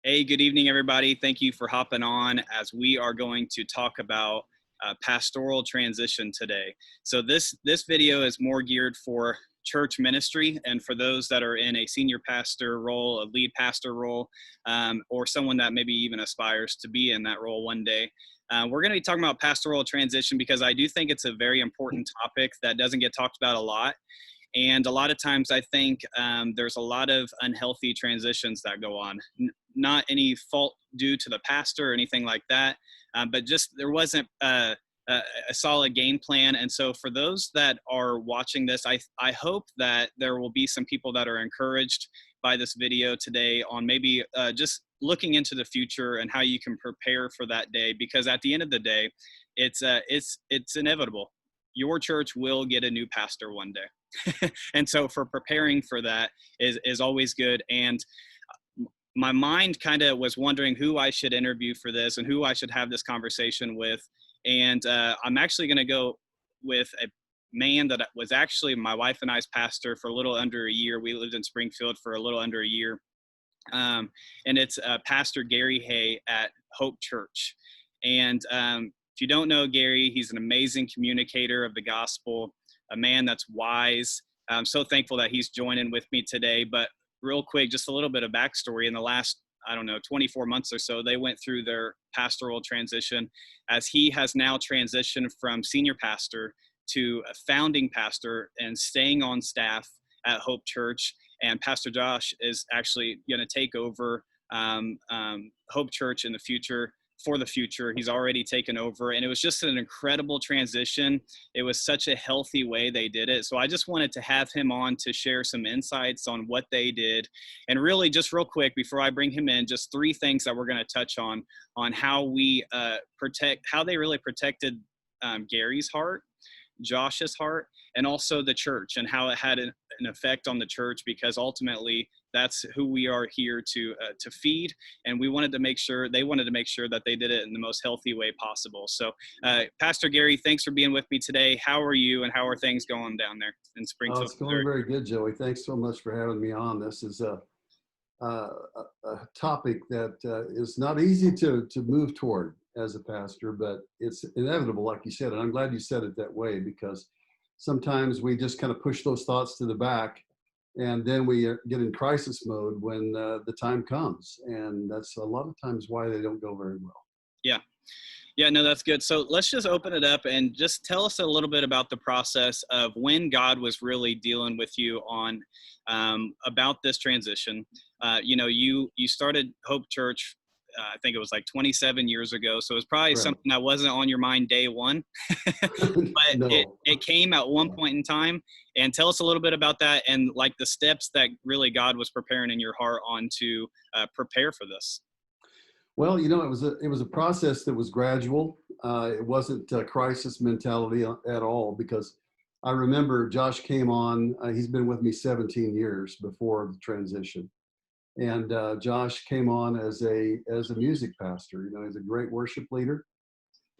Hey, good evening, everybody. Thank you for hopping on as we are going to talk about pastoral transition today. So this video is more geared for church ministry and for those that are in a senior pastor role, a lead pastor role, or someone that maybe even aspires to be in that role one day. We're going to be talking about pastoral transition because I do think it's a very important topic that doesn't get talked about a lot. And a lot of times I think there's a lot of unhealthy transitions that go on. Not any fault due to the pastor or anything like that, but just there wasn't a solid game plan. And so for those that are watching this, I hope that there will be some people that are encouraged by this video today on maybe just looking into the future and how you can prepare for that day. Because at the end of the day, it's inevitable. Your church will get a new pastor one day. And so for preparing for that is always good. And my mind kind of was wondering who I should interview for this and who I should have this conversation with. And I'm actually going to go with a man that was actually my wife and I's pastor for a little under a year. We lived in Springfield for a little under a year. And it's Pastor Gary Hay at Hope Church. And if you don't know Gary, he's an amazing communicator of the gospel, a man that's wise. I'm so thankful that he's joining with me today. But real quick, just a little bit of backstory. In the last, 24 months or so, they went through their pastoral transition as he has now transitioned from senior pastor to a founding pastor and staying on staff at Hope Church. And Pastor Josh is actually going to take over Hope Church in the future. For the future. He's already taken over, and it was just an incredible transition. It was such a healthy way they did it. So I just wanted to have him on to share some insights on what they did. And really just real quick, before I bring him in, just three things that we're going to touch on how we how they really protected Gary's heart, Josh's heart, and also the church and how it had an effect on the church, because ultimately that's who we are here to feed. And they wanted to make sure that they did it in the most healthy way possible. So Pastor Gary, thanks for being with me today. How are you and how are things going down there in Springfield? It's going very good, Joey. Thanks so much for having me on. This is a topic that is not easy to move toward as a pastor, but it's inevitable, like you said. And I'm glad you said it that way, because sometimes we just kind of push those thoughts to the back, and then we get in crisis mode when the time comes. And that's a lot of times why they don't go very well. Yeah. Yeah, no, that's good. So let's just open it up and just tell us a little bit about the process of when God was really dealing with you on about this transition. You started Hope Church, I think it was like 27 years ago. So it was probably Right. something that wasn't on your mind day one, but No. it came at one point in time. And tell us a little bit about that and like the steps that really God was preparing in your heart on to prepare for this. Well, it was a process that was gradual. It wasn't a crisis mentality at all, because I remember Josh came on. He's been with me 17 years before the transition, and Josh came on as a music pastor. He's a great worship leader,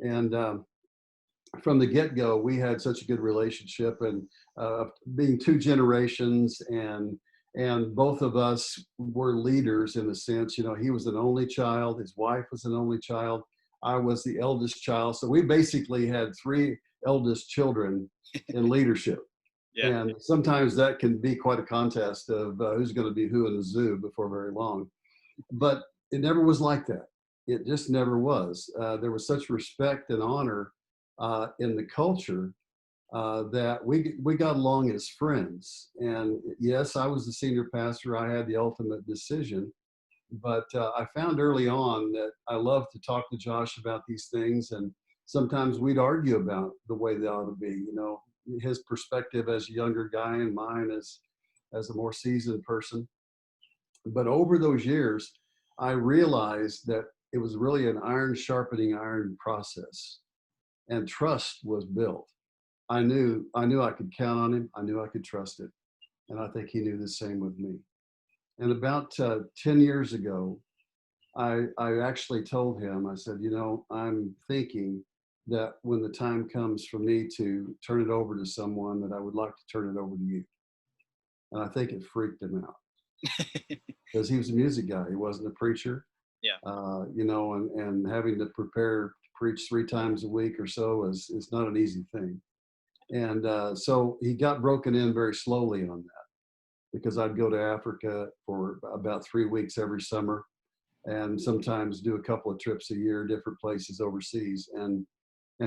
and from the get-go, we had such a good relationship, and being two generations, and both of us were leaders in a sense. He was an only child, his wife was an only child, I was the eldest child. So we basically had three eldest children in leadership. Yeah. And sometimes that can be quite a contest of who's going to be who in the zoo before very long. But it never was like that. It just never was. There was such respect and honor in the culture that we got along as friends. And yes, I was the senior pastor. I had the ultimate decision. But I found early on that I love to talk to Josh about these things. And sometimes we'd argue about the way they ought to be. His perspective as a younger guy and mine as a more seasoned person. But over those years, I realized that it was really an iron sharpening iron process, and trust was built. I knew I could count on him. I knew I could trust it. And I think he knew the same with me. And about 10 years ago, I actually told him, I said, I'm thinking that when the time comes for me to turn it over to someone, that I would like to turn it over to you. And I think it freaked him out. because he was a music guy. He wasn't a preacher. Yeah. You know, and having to prepare to preach 3 times a week or so is not an easy thing. And so he got broken in very slowly on that, because I'd go to Africa for about 3 weeks every summer, and sometimes do a couple of trips a year, different places overseas. And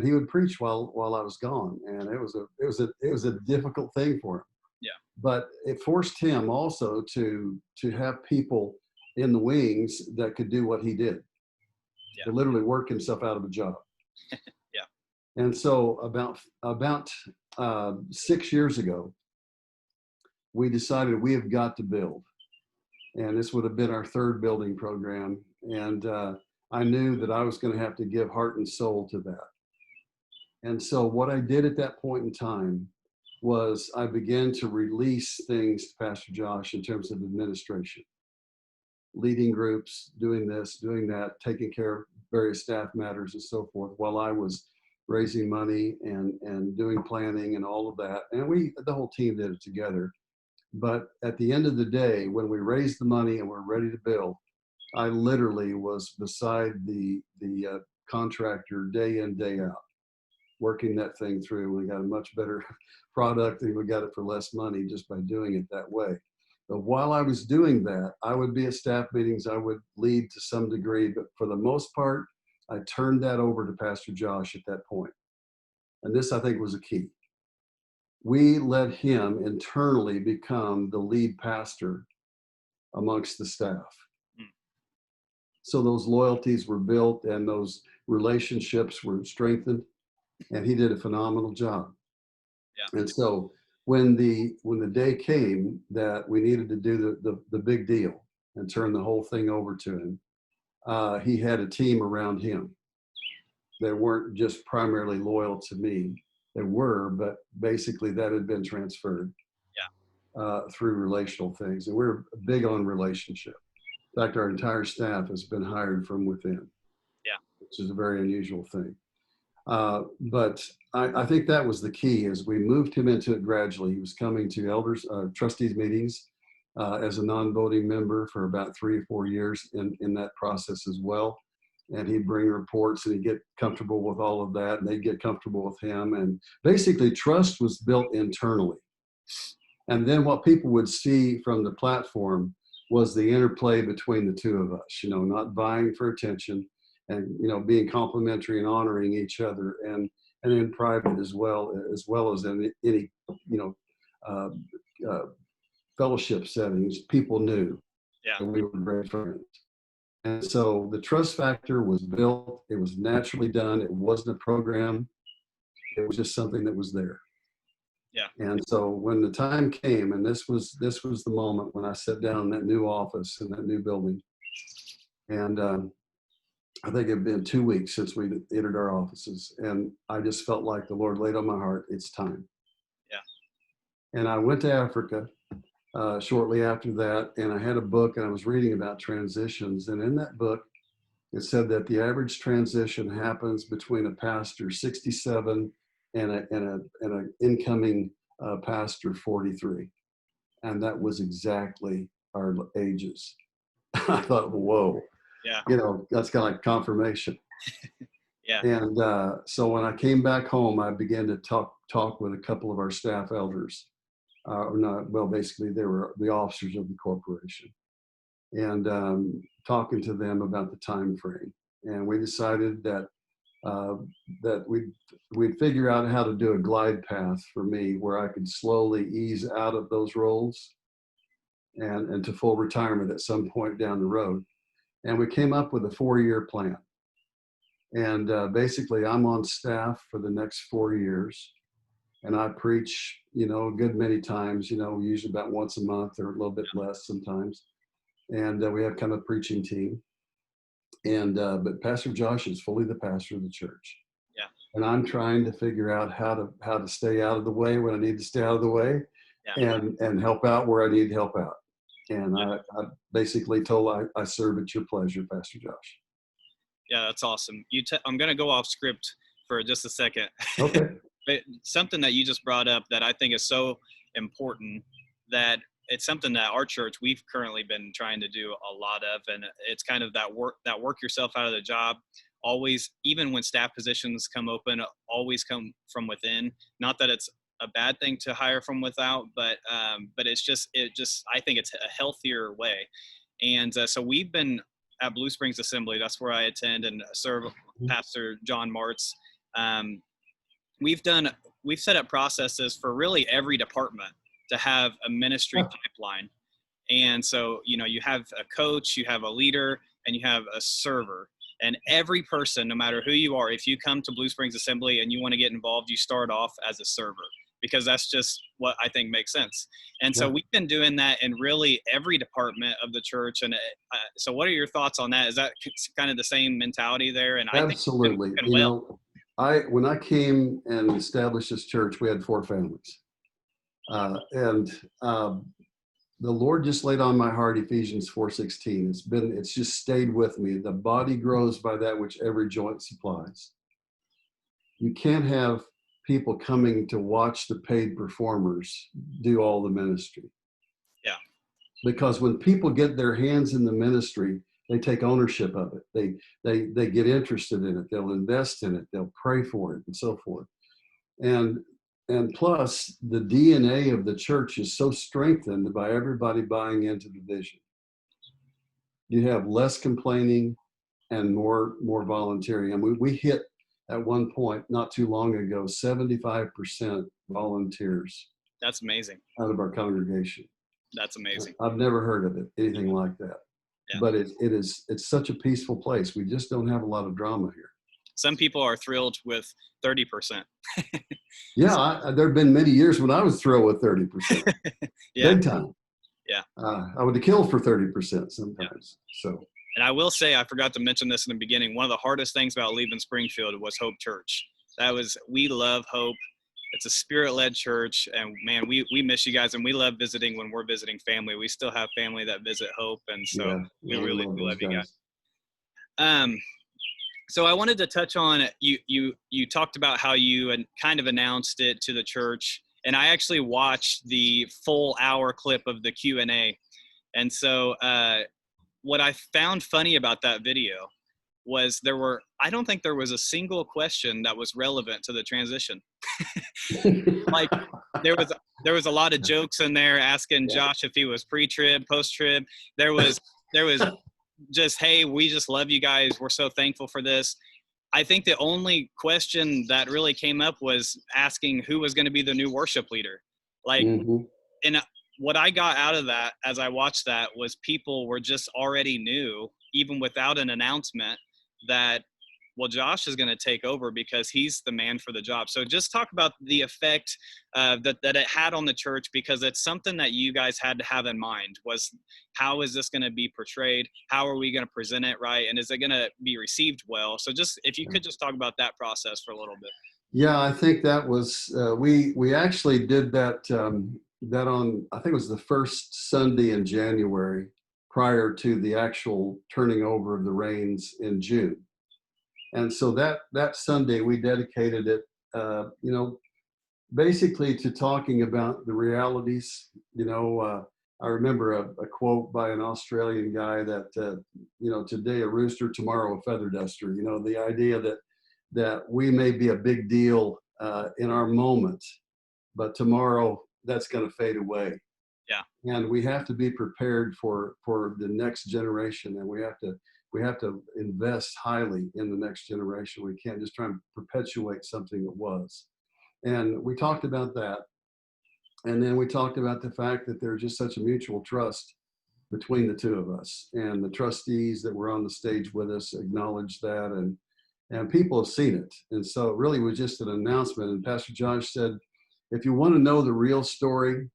he would preach while I was gone, and it was a difficult thing for him. Yeah. But it forced him also to have people in the wings that could do what he did, Yeah. to literally work himself out of a job. Yeah. And so about 6 years ago, we decided we have got to build, and this would have been our third building program. And I knew that I was going to have to give heart and soul to that. And so what I did at that point in time was I began to release things to Pastor Josh in terms of administration, leading groups, doing this, doing that, taking care of various staff matters and so forth, while I was raising money and doing planning and all of that. And the whole team did it together. But at the end of the day, when we raised the money and we're ready to build, I literally was beside the contractor day in, day out, working that thing through. We got a much better product, and we got it for less money just by doing it that way. But while I was doing that, I would be at staff meetings, I would lead to some degree, but for the most part, I turned that over to Pastor Josh at that point. And this, I think, was a key. We let him internally become the lead pastor amongst the staff. Mm. So those loyalties were built and those relationships were strengthened, and he did a phenomenal job. Yeah. And so when the day came that we needed to do the big deal and turn the whole thing over to him, he had a team around him. They weren't just primarily loyal to me. They were, but basically that had been transferred through relational things. And we're big on relationship. In fact, our entire staff has been hired from within, which is a very unusual thing. But I think that was the key, is we moved him into it gradually. He was coming to elders, trustees meetings as a non-voting member for about 3 or 4 years in that process as well. And he'd bring reports, and he'd get comfortable with all of that, and they'd get comfortable with him. And basically trust was built internally. And then what people would see from the platform was the interplay between the two of us, you know, not vying for attention, and, you know, being complimentary and honoring each other, and in private as well as in any, you know, fellowship settings. People knew that we were great friends. And so the trust factor was built. It was naturally done. It wasn't a program. It was just something that was there. Yeah. And so when the time came, and this was the moment when I sat down in that new office in that new building, and I think it had been 2 weeks since we entered our offices, and I just felt like the Lord laid on my heart, it's time. Yeah. And I went to Africa shortly after that, and I had a book, and I was reading about transitions. And in that book, it said that the average transition happens between a pastor 67 and an incoming pastor 43. And that was exactly our ages. I thought, whoa. Yeah. You know, that's kind of like confirmation. Yeah. And so when I came back home, I began to talk with a couple of our staff elders. Basically, they were the officers of the corporation, and talking to them about the time frame. And we decided that we'd figure out how to do a glide path for me, where I could slowly ease out of those roles and to full retirement at some point down the road. And we came up with a 4-year plan. And basically, I'm on staff for the next 4 years. And I preach, you know, a good many times, you know, usually about once a month or a little bit less sometimes. And we have kind of a preaching team. And but Pastor Josh is fully the pastor of the church. Yeah. And I'm trying to figure out how to stay out of the way when I need to stay out of the way, and help out where I need help out. And I basically told I serve at your pleasure, Pastor Josh. Yeah, that's awesome. I'm going to go off script for just a second. Okay. But something that you just brought up that I think is so important, that it's something that our church, we've currently been trying to do a lot of, and it's kind of that work yourself out of the job. Always, even when staff positions come open, always come from within. Not that it's a bad thing to hire from without, but I think it's a healthier way. And so we've been at Blue Springs Assembly. That's where I attend and serve Pastor John Martz. Um, we've set up processes for really every department to have a ministry pipeline. And so, you have a coach, you have a leader, and you have a server. And every person, no matter who you are, if you come to Blue Springs Assembly and you want to get involved, you start off as a server, because that's just what I think makes sense. And so we've been doing that in really every department of the church. And so what are your thoughts on that? Is that kind of the same mentality there? And Absolutely. I think when I came and established this church, we had 4 families. The Lord just laid on my heart Ephesians 4:16. It's just stayed with me. The body grows by that which every joint supplies. You can't have people coming to watch the paid performers do all the ministry. Yeah. Because when people get their hands in the ministry, they take ownership of it. They get interested in it. They'll invest in it. They'll pray for it and so forth. And plus, the DNA of the church is so strengthened by everybody buying into the vision. You have less complaining and more volunteering. And we hit at one point not too long ago 75% volunteers. That's amazing. Out of our congregation. That's amazing. I've never heard of anything like that. Yeah. But it's such a peaceful place. We just don't have a lot of drama here. Some people are thrilled with 30%. Yeah, there have been many years when I was thrilled with 30%. Yeah. Big time. Yeah. I would have killed for 30% sometimes. Yeah. So. And I will say, I forgot to mention this in the beginning. One of the hardest things about leaving Springfield was Hope Church. We love Hope. It's a spirit-led church, and man, we miss you guys, and we love visiting when we're visiting family. We still have family that visit Hope, and so we love you guys. So I wanted to touch on, you talked about how you kind of announced it to the church, and I actually watched the full hour clip of the Q&A. And so what I found funny about that video was I don't think there was a single question that was relevant to the transition. Like there was a lot of jokes in there asking Josh if he was pre-trib, post-trib. There was just, hey, we just love you guys. We're so thankful for this. I think the only question that really came up was asking who was going to be the new worship leader. And what I got out of that as I watched that was people were just already knew, even without an announcement, that, well, Josh is going to take over because he's the man for the job. So just talk about the effect that it had on the church, because it's something that you guys had to have in mind was, how is this going to be portrayed? How are we going to present it right? And is it going to be received well? So just, if you could just talk about that process for a little bit. Yeah, I think that was, we actually did that on, I think it was the first Sunday in January prior to the actual turning over of the reins in June. And so that Sunday we dedicated it, basically to talking about the realities. I remember a quote by an Australian guy that, today a rooster, tomorrow a feather duster. The idea that we may be a big deal in our moment, but tomorrow that's going to fade away. Yeah. And we have to be prepared for the next generation, and we have to invest highly in the next generation. We can't just try and perpetuate something that was. And we talked about that. And then we talked about the fact that there's just such a mutual trust between the two of us. And the trustees that were on the stage with us acknowledged that, and people have seen it. And so it really was just an announcement. And Pastor Josh said, if you want to know the real story,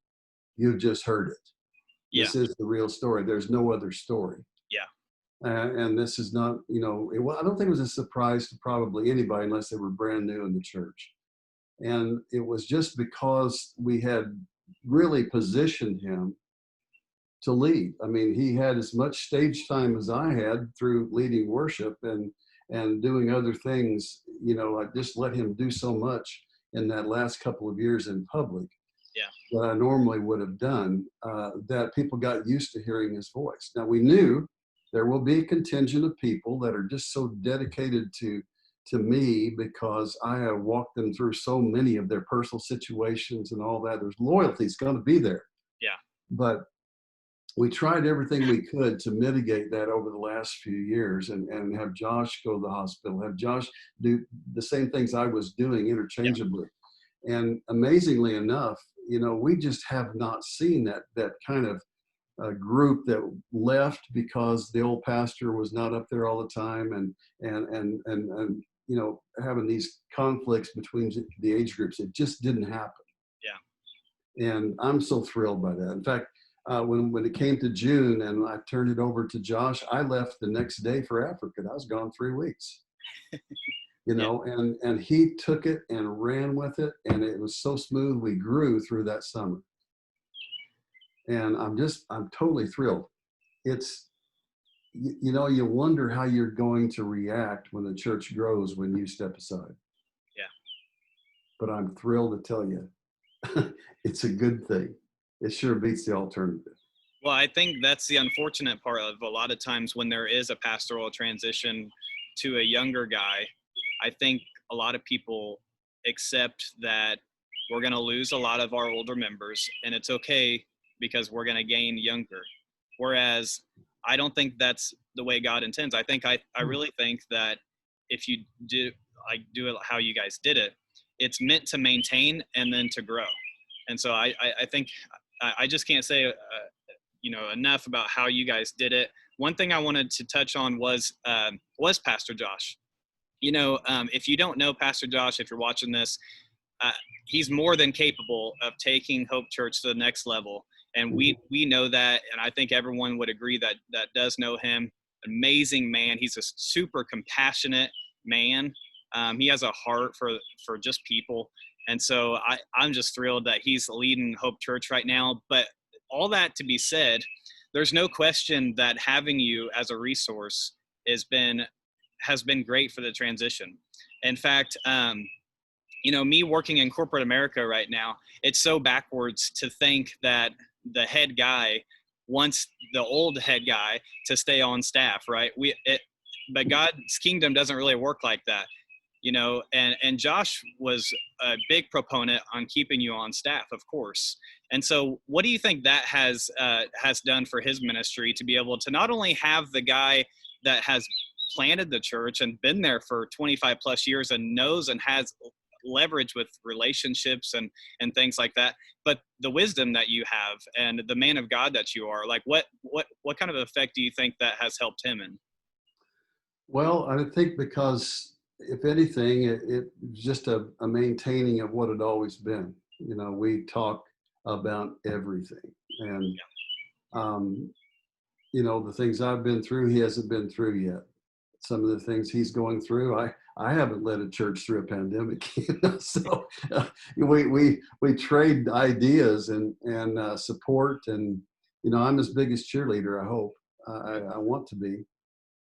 you've just heard it. Yeah. This is the real story. There's no other story. Yeah. And this is not, I don't think it was a surprise to probably anybody unless they were brand new in the church. And it was just because we had really positioned him to lead. I mean, he had as much stage time as I had through leading worship and doing other things. I just let him do so much in that last couple of years in public. Yeah. that I normally would have done, that people got used to hearing his voice. Now, we knew there will be a contingent of people that are just so dedicated to me because I have walked them through so many of their personal situations and all that. There's loyalty is going to be there. Yeah. But we tried everything we could to mitigate that over the last few years, and have Josh go to the hospital, have Josh do the same things I was doing Yeah. interchangeably. And amazingly enough, we just have not seen that kind of group that left because the old pastor was not up there all the time, and having these conflicts between the age groups. It just didn't happen. Yeah. And I'm so thrilled by that. In fact, when it came to June and I turned it over to Josh, I left the next day for Africa. I was gone 3 weeks, Yeah. and he took it and ran with it, and it was so smooth. We grew through that summer, and I'm totally thrilled. It's, you wonder how you're going to react when the church grows when you step aside. Yeah. But I'm thrilled to tell you, it's a good thing. It sure beats the alternative. Well, I think that's the unfortunate part of a lot of times when there is a pastoral transition to a younger guy. I think a lot of people accept that we're going to lose a lot of our older members, and it's okay because we're going to gain younger. Whereas I don't think that's the way God intends. I really think that if you do it how you guys did it, it's meant to maintain and then to grow. And so I think I just can't say enough about how you guys did it. One thing I wanted to touch on was Pastor Josh. If you don't know Pastor Josh, if you're watching this, uh, he's more than capable of taking Hope Church to the next level, and we know that, and I think everyone would agree that does know him. Amazing man. He's a super compassionate man. He has a heart for just people, and so I'm just thrilled that he's leading Hope Church right now. But all that to be said, there's no question that having you as a resource has been great for the transition. In fact, me working in corporate America right now, it's so backwards to think that the head guy wants the old head guy to stay on staff, right? But God's kingdom doesn't really work like that, and Josh was a big proponent on keeping you on staff, of course. And so what do you think that has done for his ministry, to be able to not only have the guy that has planted the church and been there for 25 plus years and knows and has leverage with relationships and things like that, but the wisdom that you have and the man of God that you are, like what kind of effect do you think that has helped him in? Well, I think because if anything, it's just a maintaining of what had always been. We talk about everything, and the things I've been through, he hasn't been through yet. Some of the things he's going through, I haven't led a church through a pandemic. So we trade ideas and support, and I'm his biggest cheerleader. I hope I want to be,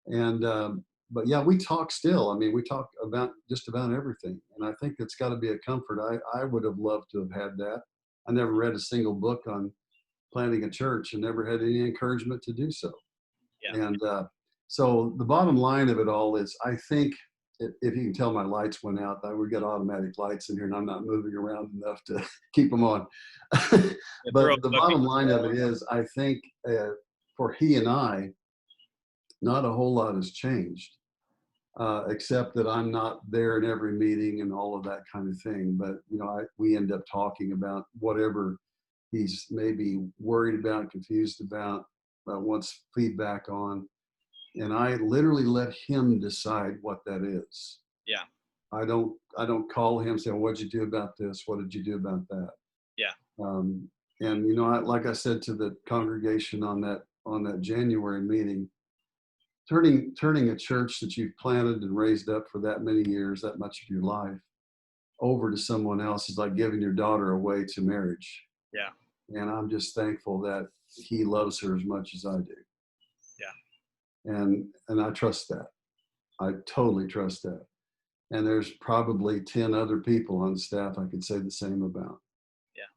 and but yeah, we talk still. I mean, we talk about just about everything, and I think it's got to be a comfort. I would have loved to have had that. I never read a single book on planting a church and never had any encouragement to do so. Yeah. And so the bottom line of it all is, I think, if you can tell, my lights went out. We've got automatic lights in here, and I'm not moving around enough to keep them on. But the bottom line of it is, I think for he and I, not a whole lot has changed, except that I'm not there in every meeting and all of that kind of thing. But we end up talking about whatever he's maybe worried about, confused about, wants feedback on, and I literally let him decide what that is. Yeah. I don't call him and say, well, what'd you do about this? What did you do about that? Yeah. And like I said to the congregation on that January meeting, turning a church that you've planted and raised up for that many years, that much of your life, over to someone else is like giving your daughter away to marriage. Yeah. And I'm just thankful that he loves her as much as I do. Yeah. And I trust that. I totally trust that. And there's probably 10 other people on staff I could say the same about. Yeah.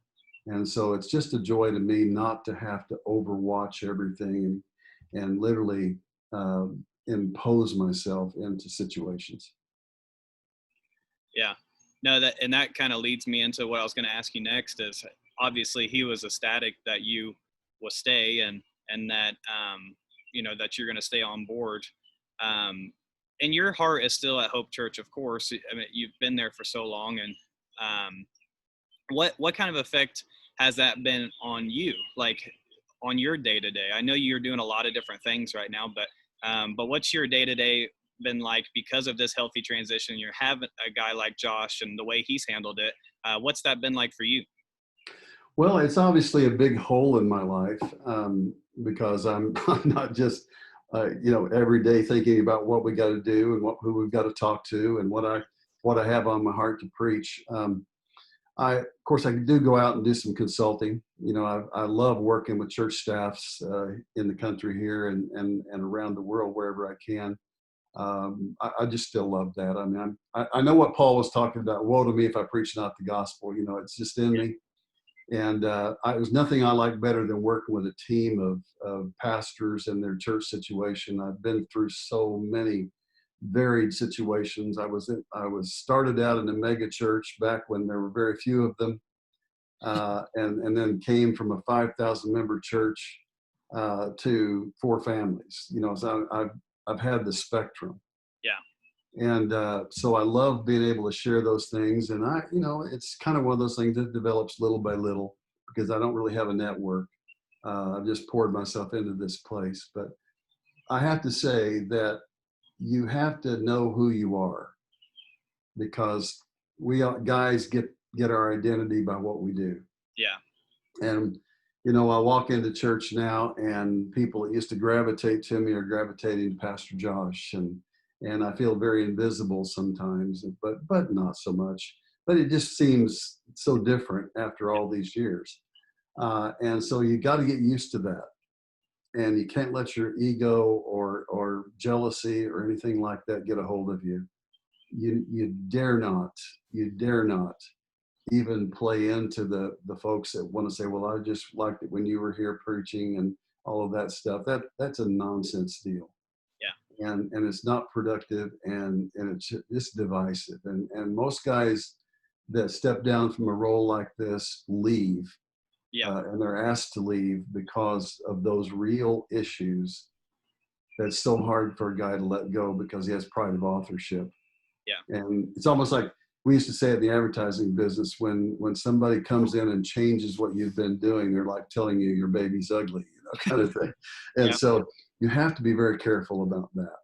And so it's just a joy to me not to have to overwatch everything and literally impose myself into situations. Yeah. No, that kind of leads me into what I was going to ask you next is obviously he was ecstatic that you will stay and that that you're going to stay on board. Um and your heart is still at Hope Church, of course. I mean, you've been there for so long, and um what kind of effect has that been on you, like on your day to day? I know you're doing a lot of different things right now, but what's your day to day been like because of this healthy transition? You're having a guy like Josh and the way he's handled it. What's that been like for you? Well, it's obviously a big hole in my life, because I'm not just, every day thinking about what we got to do and who we've got to talk to and what I have on my heart to preach. Of course, I do go out and do some consulting. I love working with church staffs in the country here and around the world wherever I can. I just still love that. I mean, I know what Paul was talking about. Woe to me if I preach not the gospel. It's just in me. And there's nothing I like better than working with a team of pastors and their church situation. I've been through so many varied situations. I was started out in a mega church back when there were very few of them, and then came from a 5,000 member church to 4 families. So I've had the spectrum. Yeah. And so I love being able to share those things. And it's kind of one of those things that develops little by little because I don't really have a network. I've just poured myself into this place. But I have to say that you have to know who you are, because guys get our identity by what we do. Yeah. And I walk into church now, and people that used to gravitate to me are gravitating to Pastor Josh, and I feel very invisible sometimes, but not so much. But it just seems so different after all these years, and so you got to get used to that, and you can't let your ego or jealousy or anything like that get a hold of you. You dare not, even play into the folks that want to say, well, I just liked it when you were here preaching and all of that stuff. That's a nonsense deal. Yeah. And it's not productive, and it's just divisive. And most guys that step down from a role like this leave, Yeah. and they're asked to leave because of those real issues. That's so hard for a guy to let go because he has pride of authorship. Yeah. And it's almost like we used to say in the advertising business, when somebody comes in and changes what you've been doing, they're like telling you your baby's ugly, kind of thing. And Yeah. so you have to be very careful about that.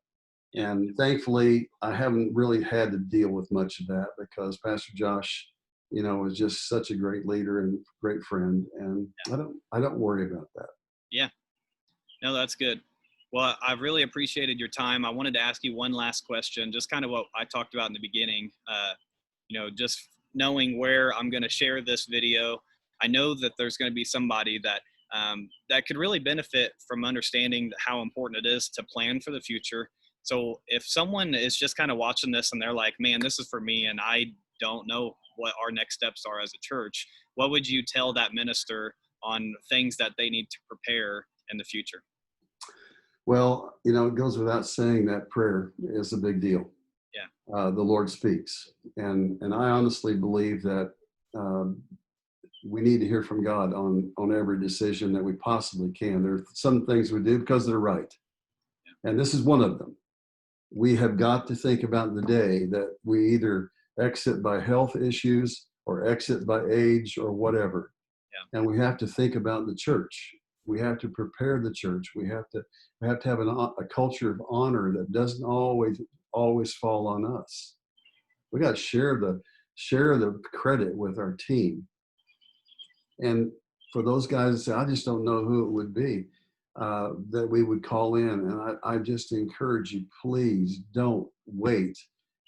Yeah. And thankfully, I haven't really had to deal with much of that because Pastor Josh, was just such a great leader and great friend. And I don't worry about that. Yeah. No, that's good. Well, I've really appreciated your time. I wanted to ask you one last question, just kind of what I talked about in the beginning. Just knowing where I'm going to share this video, I know that there's going to be somebody that could really benefit from understanding how important it is to plan for the future. So if someone is just kind of watching this and they're like, man, this is for me, and I don't know what our next steps are as a church, what would you tell that minister on things that they need to prepare in the future? Well, it goes without saying that prayer is a big deal. Yeah. The Lord speaks, and I honestly believe that we need to hear from God on every decision that we possibly can. There are some things we do because they're right, and this is one of them. We have got to think about the day that we either exit by health issues or exit by age or whatever. Yeah. And we have to think about the church. We have to prepare the church. We have to have a culture of honor that doesn't always fall on us. We got to share the credit with our team. And for those guys that say, I just don't know who it would be, that we would call in. And I just encourage you, please don't wait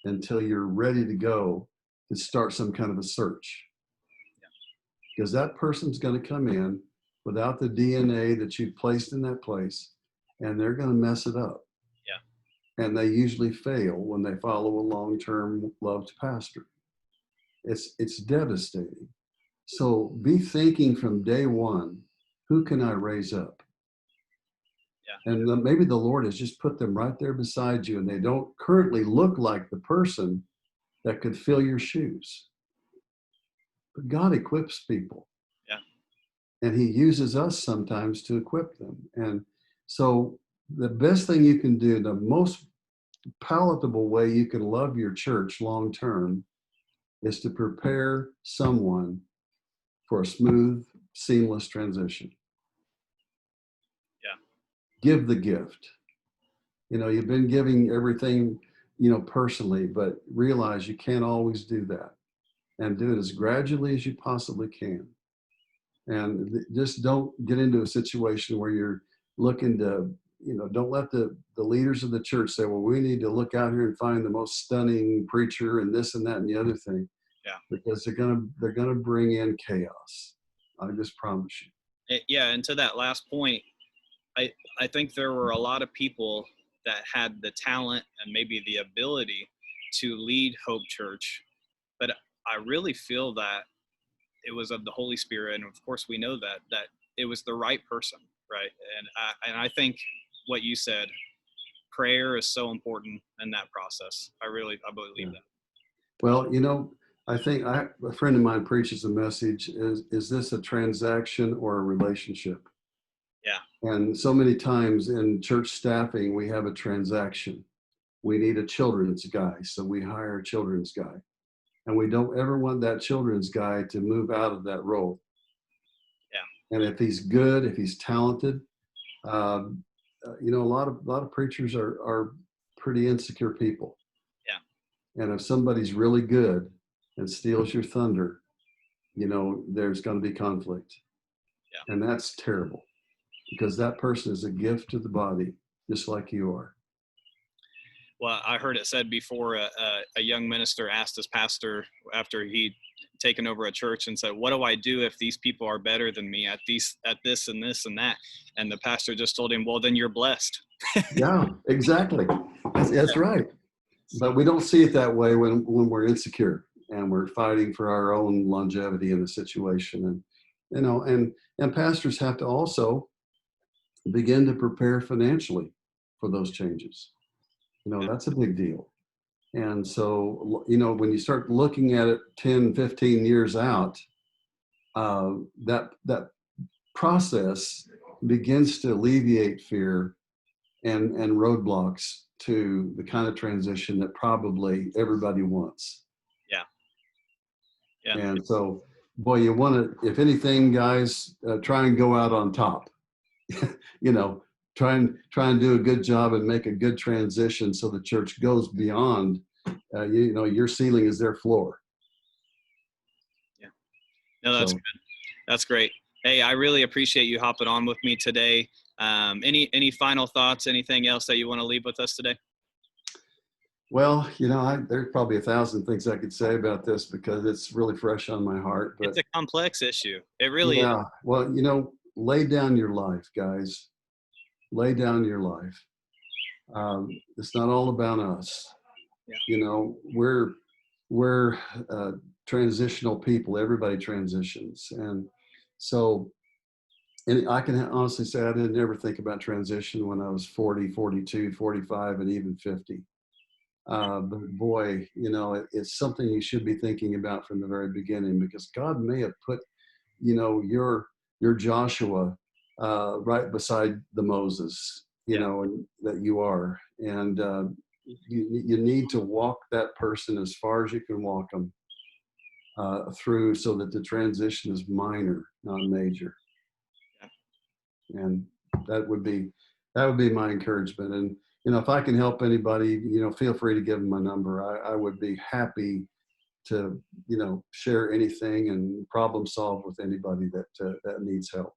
until you're ready to go to start some kind of a search. Because that person's going to come in without the DNA that you've placed in that place, and they're going to mess it up. Yeah. And they usually fail when they follow a long-term loved pastor. It's devastating. So be thinking from day one, who can I raise up? Yeah. And maybe the Lord has just put them right there beside you, and they don't currently look like the person that could fill your shoes. But God equips people. Yeah. And he uses us sometimes to equip them. And so the best thing you can do, the most palatable way you can love your church long term, is to prepare someone for a smooth, seamless transition. Yeah. Give the gift. You've been giving everything, personally, but realize you can't always do that, and do it as gradually as you possibly can. And just don't get into a situation where you're looking to, don't let the leaders of the church say, well, we need to look out here and find the most stunning preacher and this and that and the other thing. Yeah. Because they're gonna bring in chaos. I just promise you. Yeah. And to that last point, I think there were a lot of people that had the talent and maybe the ability to lead Hope Church, but I really feel that it was of the Holy Spirit, and of course we know that it was the right person, right? And I think what you said, prayer is so important in that process. I believe Yeah. that. Well, I think a friend of mine preaches a message: is this a transaction or a relationship? Yeah. And so many times in church staffing, we have a transaction. We need a children's guy, so we hire a children's guy. And we don't ever want that children's guy to move out of that role. Yeah. And if he's good, if he's talented, a lot of preachers are pretty insecure people. Yeah. And if somebody's really good and steals your thunder, there's going to be conflict. Yeah. And that's terrible, because that person is a gift to the body, just like you are. Well, I heard it said before, a young minister asked his pastor after he'd taken over a church and said, what do I do if these people are better than me at this and this and that? And the pastor just told him, well, then you're blessed. Yeah, exactly. That's right. But we don't see it that way when we're insecure and we're fighting for our own longevity in the situation. And, and pastors have to also begin to prepare financially for those changes. That's a big deal. And so, when you start looking at it 10, 15 years out, that process begins to alleviate fear and roadblocks to the kind of transition that probably everybody wants. Yeah. Yeah. And so, boy, you want to, if anything, guys, try and go out on top. Try and do a good job and make a good transition so the church goes beyond. Your ceiling is their floor. Yeah. No, that's good. That's great. Hey, I really appreciate you hopping on with me today. Any final thoughts? Anything else that you want to leave with us today? Well, there's probably 1,000 things I could say about this because it's really fresh on my heart. But it's a complex issue. It really is. Yeah. Well, lay down your life, guys. Lay down your life. It's not all about us. Yeah. We're transitional people. Everybody transitions. And so, and I can honestly say I didn't ever think about transition when I was 40, 42, 45, and even 50. But boy, it's something you should be thinking about from the very beginning, because God may have put, your Joshua right beside the Moses, and that you are. And you need to walk that person as far as you can walk them through, so that the transition is minor, not major. And that would be my encouragement. And if I can help anybody, feel free to give them my number. I would be happy to share anything and problem solve with anybody that needs help.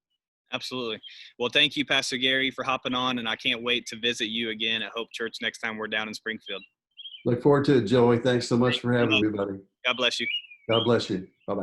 Absolutely. Well, thank you, Pastor Gary, for hopping on, and I can't wait to visit you again at Hope Church next time we're down in Springfield. Look forward to it, Joey. Thanks so much for having me, buddy. God bless you. God bless you. Bye-bye.